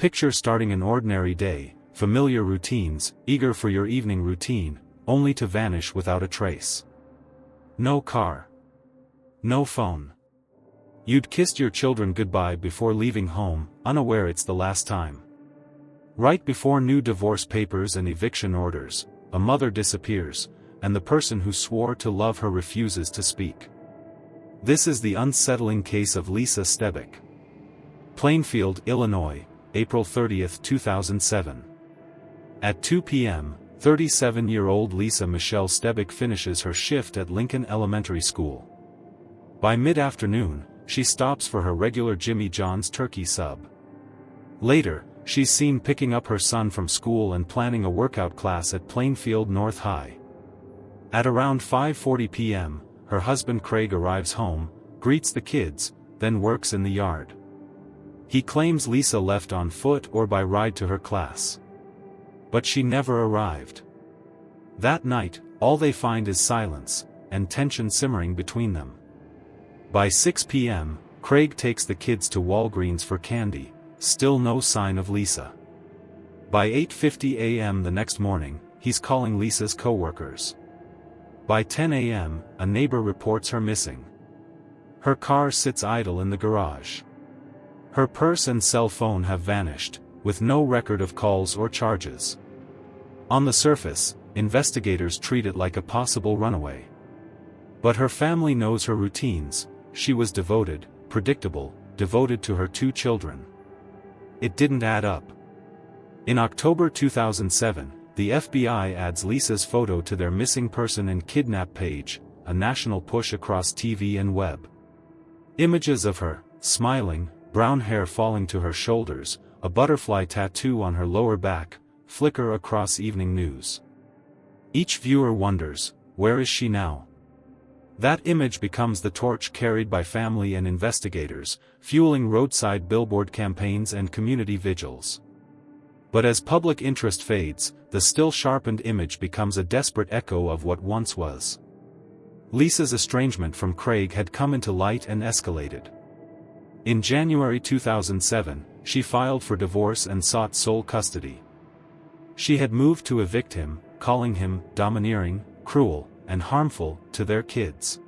Picture starting an ordinary day, familiar routines, eager for your evening routine, only to vanish without a trace. No car. No phone. You'd kissed your children goodbye before leaving home, unaware it's the last time. Right before new divorce papers and eviction orders, a mother disappears, and the person who swore to love her refuses to speak. This is the unsettling case of Lisa Stebic. Plainfield, Illinois, April 30, 2007. At 2 p.m., 37-year-old Lisa Michelle Stebic finishes her shift at Lincoln Elementary School. By mid-afternoon, she stops for her regular Jimmy John's turkey sub. Later, she's seen picking up her son from school and planning a workout class at Plainfield North High. At around 5:40 p.m., her husband Craig arrives home, greets the kids, then works in the yard. He claims Lisa left on foot or by ride to her class. But she never arrived. That night, all they find is silence, and tension simmering between them. By 6 p.m., Craig takes the kids to Walgreens for candy, still no sign of Lisa. By 8:50 a.m. the next morning, he's calling Lisa's coworkers. By 10 a.m., a neighbor reports her missing. Her car sits idle in the garage. Her purse and cell phone have vanished, with no record of calls or charges. On the surface, investigators treat it like a possible runaway. But her family knows her routines. She was devoted, predictable, devoted to her 2 children. It didn't add up. In October 2007, the FBI adds Lisa's photo to their missing person and kidnap page, a national push across TV and web. Images of her, smiling, brown hair falling to her shoulders, a butterfly tattoo on her lower back, flicker across evening news. Each viewer wonders, where is she now? That image becomes the torch carried by family and investigators, fueling roadside billboard campaigns and community vigils. But as public interest fades, the still sharpened image becomes a desperate echo of what once was. Lisa's estrangement from Craig had come into light and escalated. In January 2007, she filed for divorce and sought sole custody. She had moved to evict him, calling him domineering, cruel, and harmful to their kids.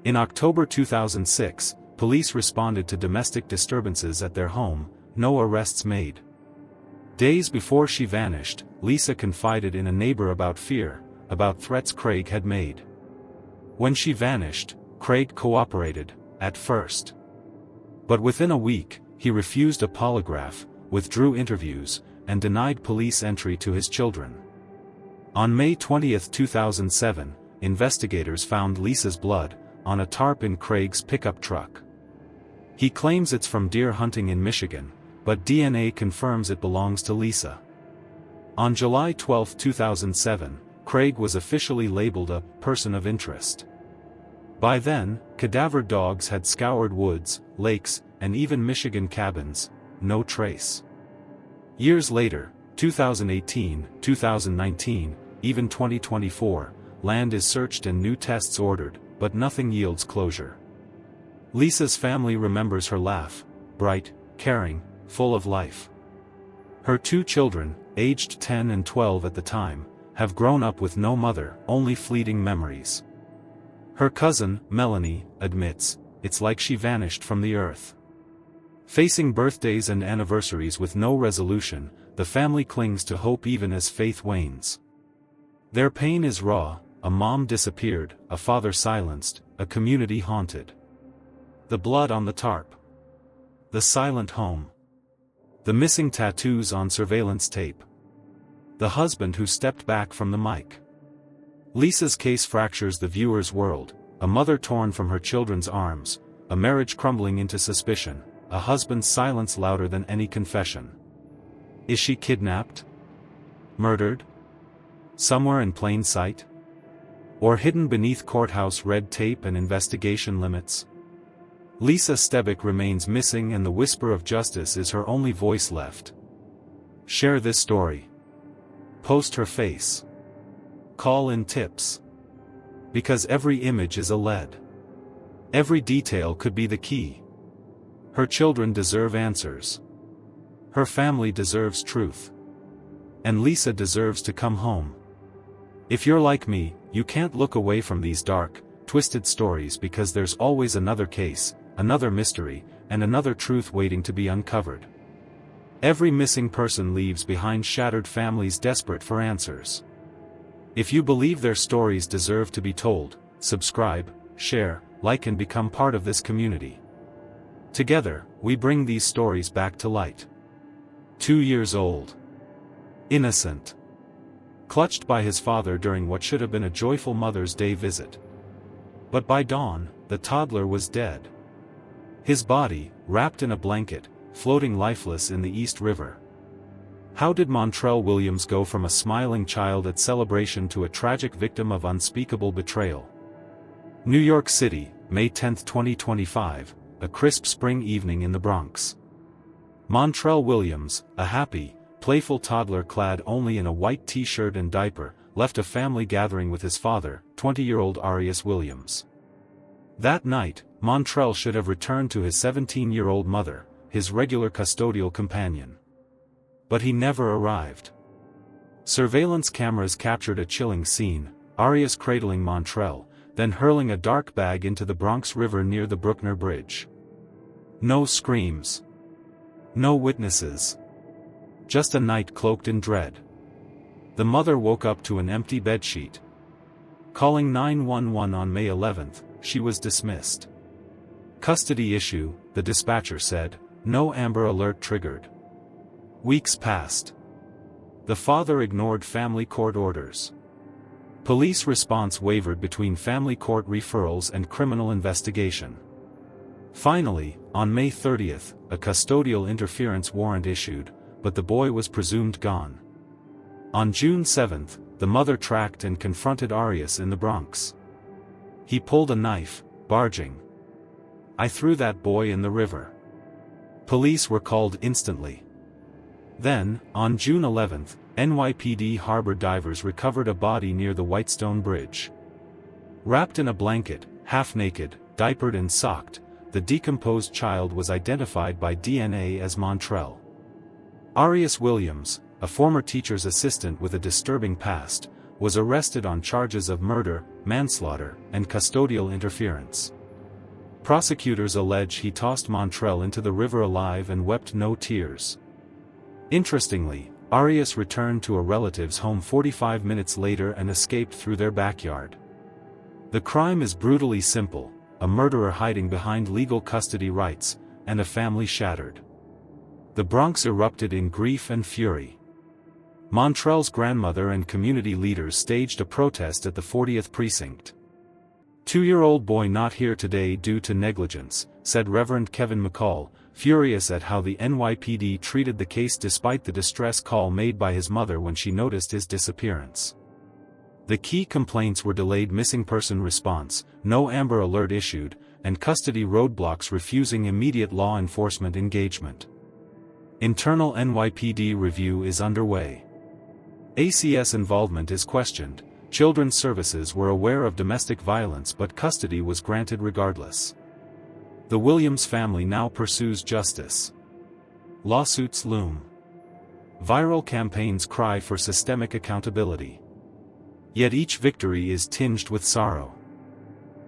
In October 2006, police responded to domestic disturbances at their home, no arrests made. Days before she vanished, Lisa confided in a neighbor about fear, about threats Craig had made. When she vanished, Craig cooperated, at first. But within a week, he refused a polygraph, withdrew interviews, and denied police entry to his children. On May 20, 2007, investigators found Lisa's blood, on a tarp in Craig's pickup truck. He claims it's from deer hunting in Michigan, but DNA confirms it belongs to Lisa. On July 12, 2007, Craig was officially labeled a person of interest. By then, cadaver dogs had scoured woods, lakes, and even Michigan cabins, no trace. Years later, 2018, 2019, even 2024, land is searched and new tests ordered, but nothing yields closure. Lisa's family remembers her laugh, bright, caring, full of life. Her 2 children, aged 10 and 12 at the time, have grown up with no mother, only fleeting memories. Her cousin, Melanie, admits, it's like she vanished from the earth. Facing birthdays and anniversaries with no resolution, the family clings to hope even as faith wanes. Their pain is raw, a mom disappeared, a father silenced, a community haunted. The blood on the tarp. The silent home. The missing tattoos on surveillance tape. The husband who stepped back from the mic. Lisa's case fractures the viewer's world, a mother torn from her children's arms, a marriage crumbling into suspicion, a husband's silence louder than any confession. Is she kidnapped? Murdered? Somewhere in plain sight? Or hidden beneath courthouse red tape and investigation limits? Lisa Stebic remains missing and the whisper of justice is her only voice left. Share this story. Post her face. Call in tips. Because every image is a lead. Every detail could be the key. Her children deserve answers. Her family deserves truth. And Lisa deserves to come home. If you're like me, you can't look away from these dark, twisted stories because there's always another case, another mystery, and another truth waiting to be uncovered. Every missing person leaves behind shattered families desperate for answers. If you believe their stories deserve to be told, subscribe, share, like and become part of this community. Together, we bring these stories back to light. 2 years old. Innocent. Clutched by his father during what should have been a joyful Mother's Day visit. But by dawn, the toddler was dead. His body, wrapped in a blanket, floating lifeless in the East River. How did Montrell Williams go from a smiling child at celebration to a tragic victim of unspeakable betrayal? New York City, May 10, 2025, a crisp spring evening in the Bronx. Montrell Williams, a happy, playful toddler clad only in a white t-shirt and diaper, left a family gathering with his father, 20-year-old Arias Williams. That night, Montrell should have returned to his 17-year-old mother, his regular custodial companion. But he never arrived. Surveillance cameras captured a chilling scene, Arias cradling Montrell, then hurling a dark bag into the Bronx River near the Bruckner Bridge. No screams. No witnesses. Just a night cloaked in dread. The mother woke up to an empty bedsheet. Calling 911 on May 11th, she was dismissed. Custody issue, the dispatcher said, no Amber Alert triggered. Weeks passed. The father ignored family court orders. Police response wavered between family court referrals and criminal investigation. Finally, on May 30th, a custodial interference warrant issued, but the boy was presumed gone. On June 7th, the mother tracked and confronted Arias in the Bronx. He pulled a knife, barging. "I threw that boy in the river." Police were called instantly. Then, on June 11th, NYPD harbor divers recovered a body near the Whitestone Bridge. Wrapped in a blanket, half-naked, diapered and socked, the decomposed child was identified by DNA as Montrell. Arias Williams, a former teacher's assistant with a disturbing past, was arrested on charges of murder, manslaughter, and custodial interference. Prosecutors allege he tossed Montrell into the river alive and wept no tears. Interestingly, Arias returned to a relative's home 45 minutes later and escaped through their backyard. The crime is brutally simple, a murderer hiding behind legal custody rights, and a family shattered. The Bronx erupted in grief and fury. Montrell's grandmother and community leaders staged a protest at the 40th precinct. "Two-year-old boy not here today due to negligence," said Reverend Kevin McCall, furious at how the NYPD treated the case despite the distress call made by his mother when she noticed his disappearance. The key complaints were delayed missing person response, no Amber Alert issued, and custody roadblocks refusing immediate law enforcement engagement. Internal NYPD review is underway. ACS involvement is questioned. Children's Services were aware of domestic violence but custody was granted regardless. The Williams family now pursues justice. Lawsuits loom. Viral campaigns cry for systemic accountability. Yet each victory is tinged with sorrow.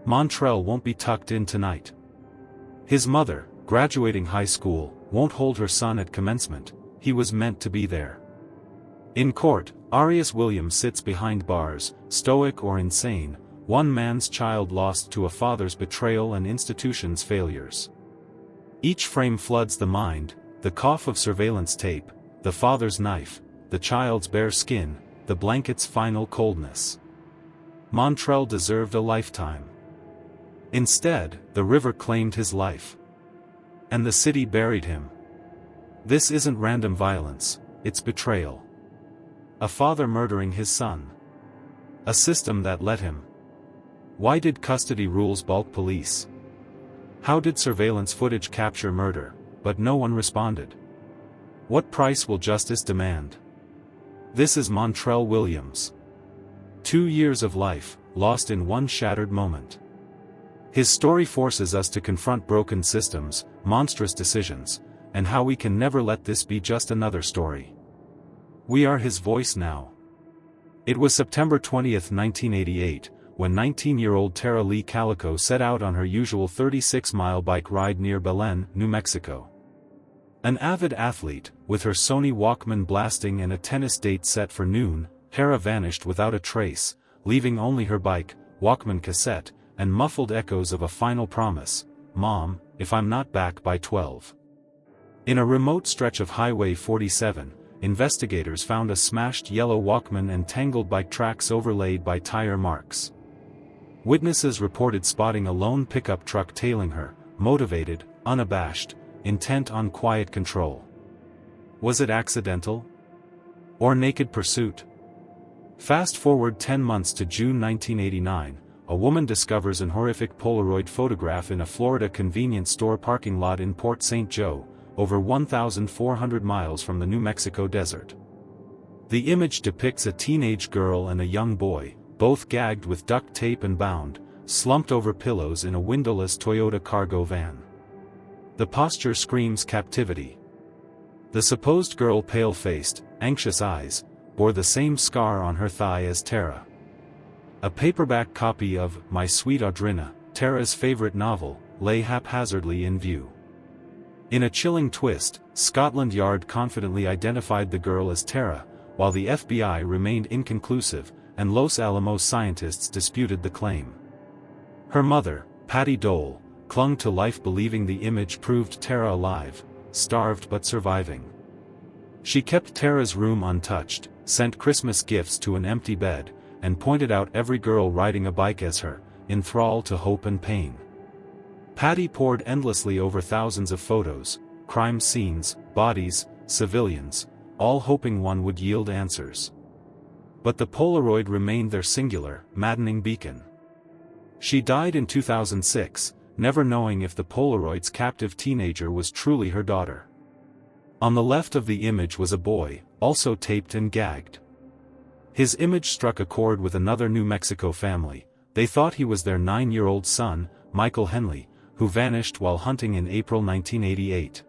Montrell won't be tucked in tonight. His mother, graduating high school, won't hold her son at commencement. He was meant to be there. In court, Arias Williams sits behind bars, stoic or insane, one man's child lost to a father's betrayal and institution's failures. Each frame floods the mind, the cough of surveillance tape, the father's knife, the child's bare skin, the blanket's final coldness. Montrell deserved a lifetime. Instead, the river claimed his life. And the city buried him. This isn't random violence, it's betrayal. A father murdering his son. A system that let him. Why did custody rules balk police? How did surveillance footage capture murder, but no one responded? What price will justice demand? This is Montrell Williams. 2 years of life, lost in one shattered moment. His story forces us to confront broken systems, monstrous decisions, and how we can never let this be just another story. We are his voice now. It was September 20, 1988, when 19-year-old Tara Lee Calico set out on her usual 36-mile bike ride near Belen, New Mexico. An avid athlete, with her Sony Walkman blasting and a tennis date set for noon, Tara vanished without a trace, leaving only her bike, Walkman cassette, and muffled echoes of a final promise, "Mom, if I'm not back by 12." In a remote stretch of Highway 47, investigators found a smashed yellow Walkman and tangled bike tracks overlaid by tire marks. Witnesses reported spotting a lone pickup truck tailing her, motivated, unabashed, intent on quiet control. Was it accidental? Or naked pursuit? Fast forward 10 months to June 1989, a woman discovers an horrific Polaroid photograph in a Florida convenience store parking lot in Port St. Joe, over 1,400 miles from the New Mexico desert. The image depicts a teenage girl and a young boy, both gagged with duct tape and bound, slumped over pillows in a windowless Toyota cargo van. The posture screams captivity. The supposed girl, pale-faced, anxious eyes, bore the same scar on her thigh as Tara. A paperback copy of My Sweet Audrina, Tara's favorite novel, lay haphazardly in view. In a chilling twist, Scotland Yard confidently identified the girl as Tara, while the FBI remained inconclusive, and Los Alamos scientists disputed the claim. Her mother, Patty Dole, clung to life believing the image proved Tara alive, starved but surviving. She kept Tara's room untouched, sent Christmas gifts to an empty bed, and pointed out every girl riding a bike as her, in thrall to hope and pain. Patty pored endlessly over thousands of photos, crime scenes, bodies, civilians, all hoping one would yield answers. But the Polaroid remained their singular, maddening beacon. She died in 2006, never knowing if the Polaroid's captive teenager was truly her daughter. On the left of the image was a boy, also taped and gagged. His image struck a chord with another New Mexico family. They thought he was their 9-year-old son, Michael Henley, who vanished while hunting in April 1988.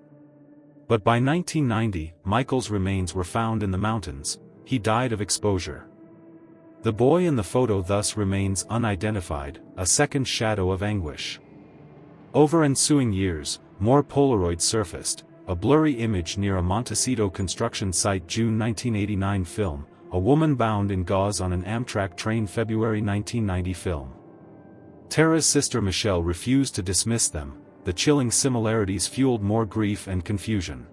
But by 1990, Michael's remains were found in the mountains. He died of exposure. The boy in the photo thus remains unidentified, a second shadow of anguish. Over ensuing years, more Polaroids surfaced. A blurry image near a Montecito construction site, June 1989 film, a woman bound in gauze on an Amtrak train, February 1990 film. Tara's sister Michelle refused to dismiss them. The chilling similarities fueled more grief and confusion.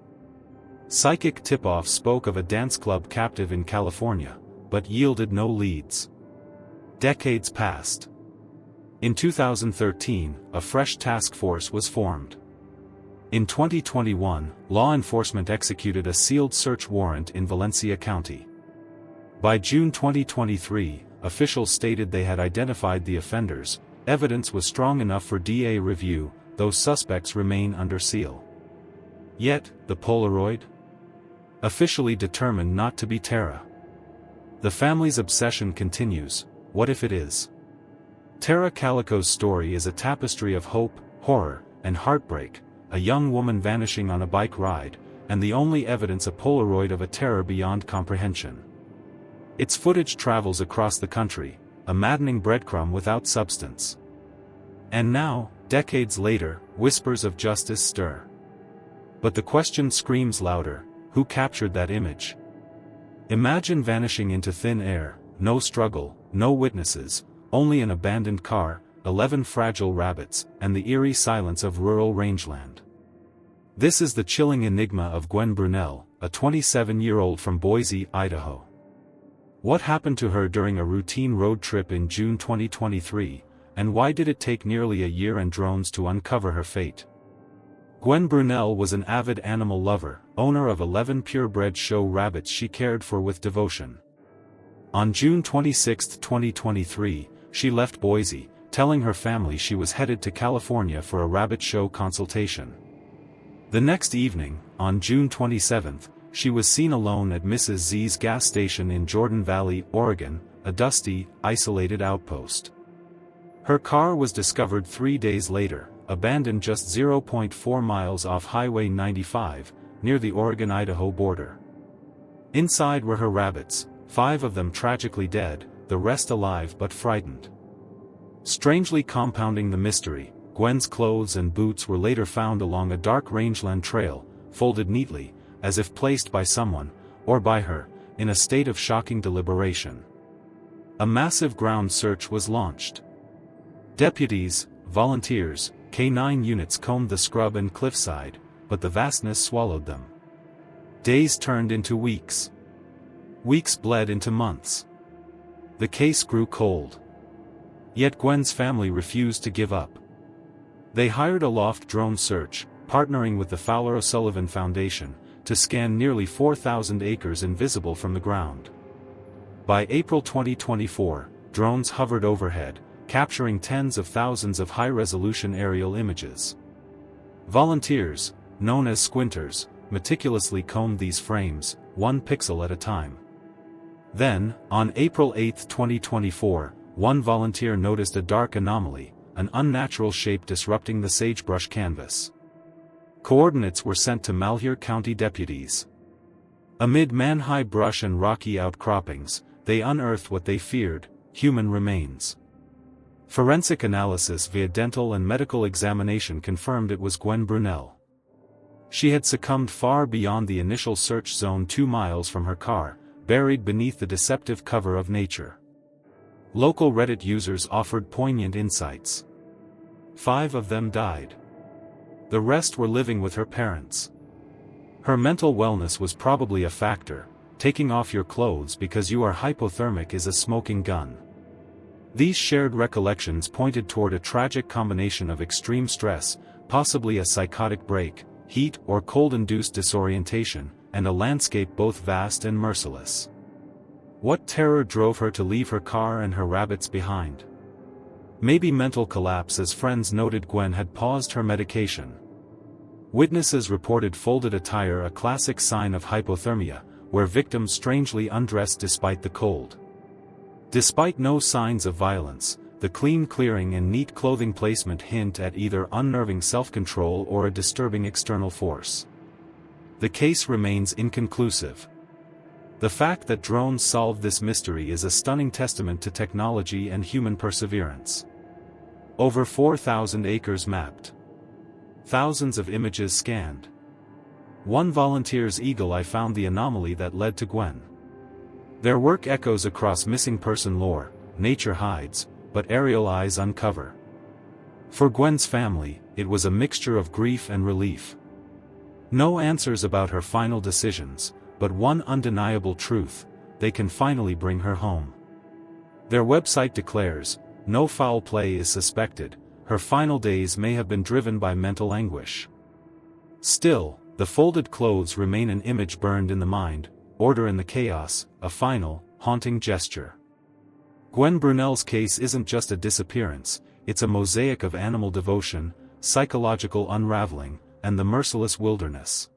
Psychic tip-offs spoke of a dance club captive in California, but yielded no leads. Decades passed. In 2013, a fresh task force was formed. In 2021, law enforcement executed a sealed search warrant in Valencia County. By June 2023, officials stated they had identified the offenders. Evidence was strong enough for DA review, though suspects remain under seal. Yet, the Polaroid? Officially determined not to be Tara. The family's obsession continues. What if it is? Tara Calico's story is a tapestry of hope, horror, and heartbreak. A young woman vanishing on a bike ride, and the only evidence a Polaroid of a terror beyond comprehension. Its footage travels across the country, a maddening breadcrumb without substance. And now, decades later, whispers of justice stir. But the question screams louder: who captured that image? Imagine vanishing into thin air, no struggle, no witnesses, only an abandoned car, 11 fragile rabbits, and the eerie silence of rural rangeland. This is the chilling enigma of Gwen Brunelle, a 27-year-old from Boise, Idaho. What happened to her during a routine road trip in June 2023, and why did it take nearly a year and drones to uncover her fate? Gwen Brunelle was an avid animal lover, owner of 11 purebred show rabbits she cared for with devotion. On June 26, 2023, she left Boise, telling her family she was headed to California for a rabbit show consultation. The next evening, on June 27, she was seen alone at Mrs. Z's gas station in Jordan Valley, Oregon, a dusty, isolated outpost. Her car was discovered 3 days later, abandoned just 0.4 miles off Highway 95, near the Oregon-Idaho border. Inside were her rabbits, 5 of them tragically dead, the rest alive but frightened. Strangely compounding the mystery, Gwen's clothes and boots were later found along a dark rangeland trail, folded neatly, as if placed by someone, or by her, in a state of shocking deliberation. A massive ground search was launched. Deputies, volunteers, K-9 units combed the scrub and cliffside, but the vastness swallowed them. Days turned into weeks. Weeks bled into months. The case grew cold. Yet Gwen's family refused to give up. They hired a loft drone search, partnering with the Fowler O'Sullivan Foundation, to scan nearly 4,000 acres invisible from the ground. By April 2024, drones hovered overhead, capturing tens of thousands of high-resolution aerial images. Volunteers, known as squinters, meticulously combed these frames, 1 pixel at a time. Then, on April 8, 2024, one volunteer noticed a dark anomaly, an unnatural shape disrupting the sagebrush canvas. Coordinates were sent to Malheur County deputies. Amid man-high brush and rocky outcroppings, they unearthed what they feared: human remains. Forensic analysis via dental and medical examination confirmed it was Gwen Brunelle. She had succumbed far beyond the initial search zone 2 miles from her car, buried beneath the deceptive cover of nature. Local Reddit users offered poignant insights. 5 of them died. The rest were living with her parents. Her mental wellness was probably a factor. Taking off your clothes because you are hypothermic is a smoking gun. These shared recollections pointed toward a tragic combination of extreme stress, possibly a psychotic break, heat or cold-induced disorientation, and a landscape both vast and merciless. What terror drove her to leave her car and her rabbits behind? Maybe mental collapse, as friends noted Gwen had paused her medication. Witnesses reported folded attire, a classic sign of hypothermia, where victims strangely undressed despite the cold. Despite no signs of violence, the clean clearing and neat clothing placement hint at either unnerving self-control or a disturbing external force. The case remains inconclusive. The fact that drones solved this mystery is a stunning testament to technology and human perseverance. Over 4,000 acres mapped. Thousands of images scanned. One volunteer's eagle eye found the anomaly that led to Gwen. Their work echoes across missing person lore. Nature hides, but aerial eyes uncover. For Gwen's family, it was a mixture of grief and relief. No answers about her final decisions, but one undeniable truth: they can finally bring her home. Their website declares, no foul play is suspected. Her final days may have been driven by mental anguish. Still, the folded clothes remain an image burned in the mind, order in the chaos, a final, haunting gesture. Gwen Brunelle's case isn't just a disappearance, it's a mosaic of animal devotion, psychological unraveling, and the merciless wilderness.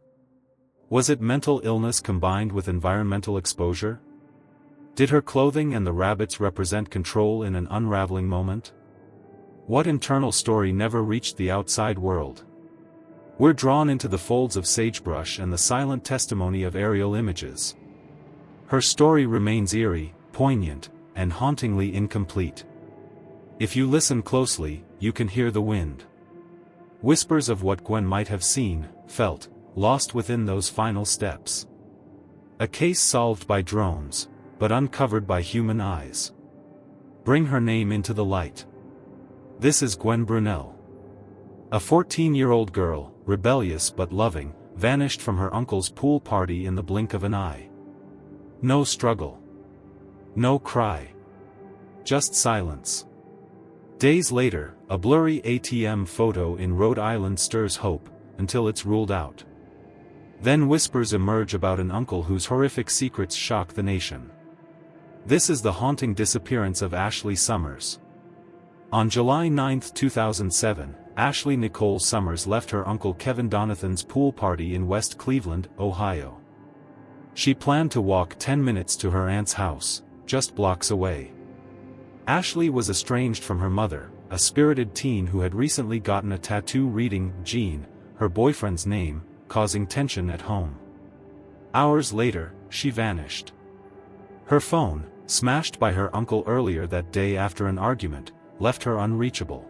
Was it mental illness combined with environmental exposure? Did her clothing and the rabbits represent control in an unraveling moment? What internal story never reached the outside world? We're drawn into the folds of sagebrush and the silent testimony of aerial images. Her story remains eerie, poignant, and hauntingly incomplete. If you listen closely, you can hear the wind. Whispers of what Gwen might have seen, felt, lost within those final steps. A case solved by drones, but uncovered by human eyes. Bring her name into the light. This is Gwen Brunelle. A 14-year-old girl, rebellious but loving, vanished from her uncle's pool party in the blink of an eye. No struggle. No cry. Just silence. Days later, a blurry ATM photo in Rhode Island stirs hope, until it's ruled out. Then whispers emerge about an uncle whose horrific secrets shock the nation. This is the haunting disappearance of Ashley Summers. On July 9, 2007, Ashley Nicole Summers left her uncle Kevin Donathan's pool party in West Cleveland, Ohio. She planned to walk 10 minutes to her aunt's house, just blocks away. Ashley was estranged from her mother, a spirited teen who had recently gotten a tattoo reading Jean, her boyfriend's name, causing tension at home. Hours later, she vanished. Her phone, smashed by her uncle earlier that day after an argument, left her unreachable.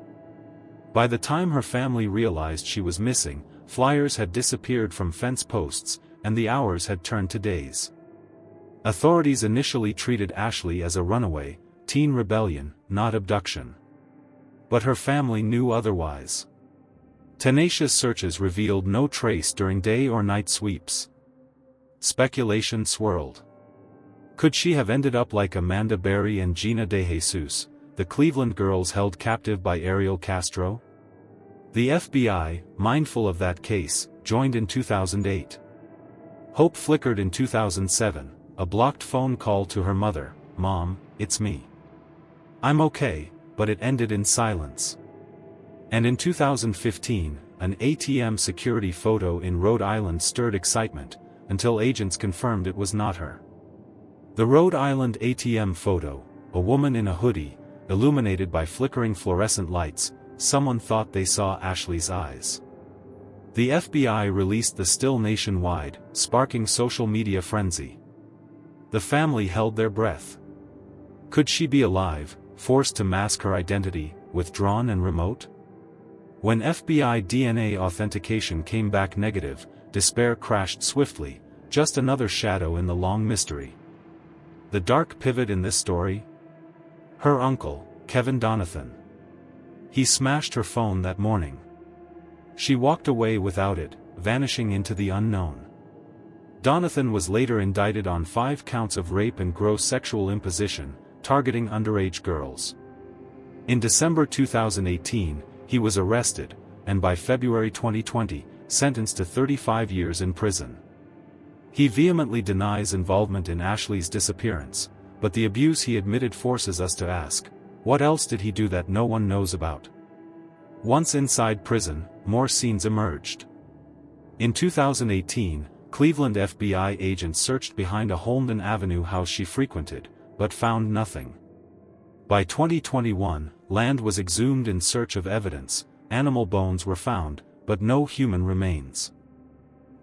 By the time her family realized she was missing, flyers had disappeared from fence posts, and the hours had turned to days. Authorities initially treated Ashley as a runaway, teen rebellion, not abduction. But her family knew otherwise. Tenacious searches revealed no trace during day or night sweeps. Speculation swirled. Could she have ended up like Amanda Berry and Gina De Jesus, the Cleveland girls held captive by Ariel Castro? The FBI, mindful of that case, joined in 2008. Hope flickered in 2007, a blocked phone call to her mother, "Mom, it's me. I'm okay," but it ended in silence. And in 2015, an ATM security photo in Rhode Island stirred excitement, until agents confirmed it was not her. The Rhode Island ATM photo, a woman in a hoodie, illuminated by flickering fluorescent lights, someone thought they saw Ashley's eyes. The FBI released the still nationwide, sparking social media frenzy. The family held their breath. Could she be alive, forced to mask her identity, withdrawn and remote? When FBI DNA authentication came back negative, despair crashed swiftly, just another shadow in the long mystery. The dark pivot in this story? Her uncle, Kevin Donathan. He smashed her phone that morning. She walked away without it, vanishing into the unknown. Donathan was later indicted on 5 counts of rape and gross sexual imposition, targeting underage girls. In December 2018, he was arrested, and by February 2020, sentenced to 35 years in prison. He vehemently denies involvement in Ashley's disappearance, but the abuse he admitted forces us to ask, what else did he do that no one knows about? Once inside prison, more scenes emerged. In 2018, Cleveland FBI agents searched behind a Holden Avenue house she frequented, but found nothing. By 2021, land was exhumed in search of evidence, animal bones were found, but no human remains.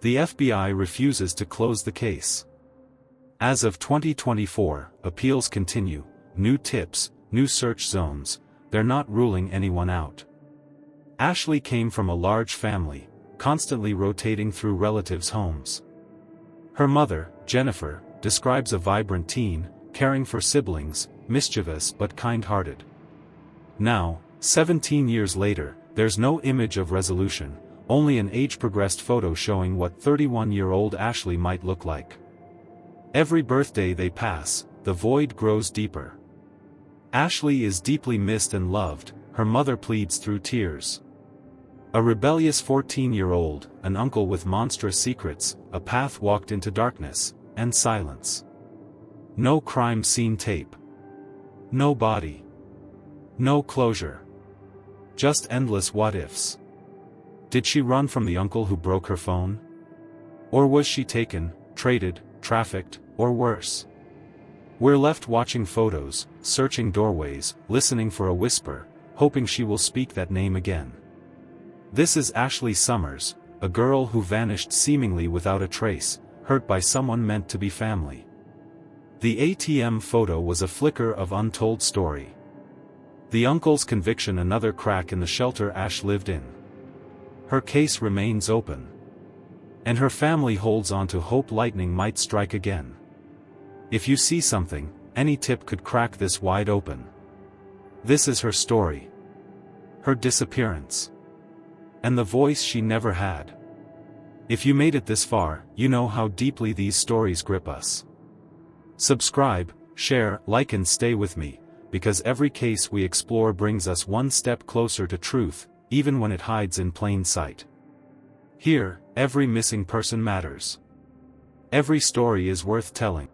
The FBI refuses to close the case. As of 2024, appeals continue, new tips, new search zones, they're not ruling anyone out. Ashley came from a large family, constantly rotating through relatives' homes. Her mother, Jennifer, describes a vibrant teen, caring for siblings, mischievous but kind-hearted. Now, 17 years later, there's no image of resolution, only an age-progressed photo showing what 31-year-old Ashley might look like. Every birthday they pass, the void grows deeper. Ashley is deeply missed and loved, her mother pleads through tears. A rebellious 14-year-old, an uncle with monstrous secrets, a path walked into darkness, and silence. No crime scene tape. No body. No closure. Just endless what-ifs. Did she run from the uncle who broke her phone? Or was she taken, traded, trafficked, or worse? We're left watching photos, searching doorways, listening for a whisper, hoping she will speak that name again. This is Ashley Summers, a girl who vanished seemingly without a trace, hurt by someone meant to be family. The ATM photo was a flicker of untold story. The uncle's conviction another crack in the shelter Ash lived in. Her case remains open. And her family holds on to hope lightning might strike again. If you see something, any tip could crack this wide open. This is her story. Her disappearance. And the voice she never had. If you made it this far, you know how deeply these stories grip us. Subscribe, share, like and stay with me, because every case we explore brings us one step closer to truth, even when it hides in plain sight. Here, every missing person matters. Every story is worth telling.